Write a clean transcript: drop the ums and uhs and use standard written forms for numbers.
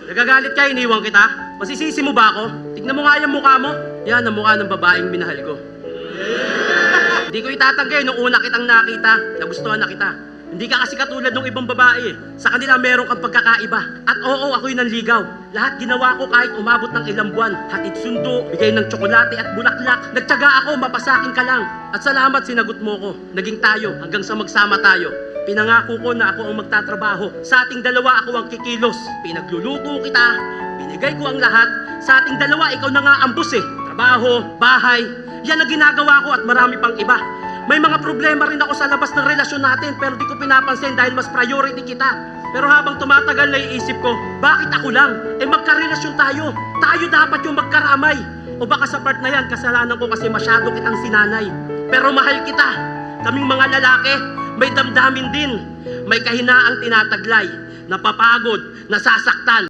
Nagagalit ka, iniwan kita? Masisisi mo ba ako? Tignan mo nga yung mukha mo. Yan ang mukha ng babaeng minahal ko. Hindi ko itatanggi nung una kitang nakita, nagustuhan na kita. Hindi ka kasi katulad ng ibang babae. Sa kanila meron kang pagkakaiba. At oo, ako'y nanligaw. Lahat ginawa ko kahit umabot ng ilang buwan. Hatid sundo, bigay ng tsokolate at bulaklak. Nagtiyaga ako, mapasakin ka lang. At salamat, sinagot mo ko. Naging tayo hanggang sa magsama tayo. Pinangako ko na ako ang magtatrabaho. Sa ating dalawa ako ang kikilos. Pinagluluto kita, binigay ko ang lahat. Sa ating dalawa, ikaw na nga ang boss eh. Trabaho, bahay, yan ang ginagawa ko at marami pang iba. May mga problema rin ako sa labas ng relasyon natin pero di ko pinapansin dahil mas priority kita. Pero habang tumatagal naiisip ko, bakit ako lang? Eh magkarelasyon tayo. Tayo dapat yung magkaramay. O baka sa part na yan, kasalanan ko kasi masyado kitang sinanay. Pero mahal kita. Kaming mga lalaki, may damdamin din. May kahinaang tinataglay, napapagod, nasasaktan.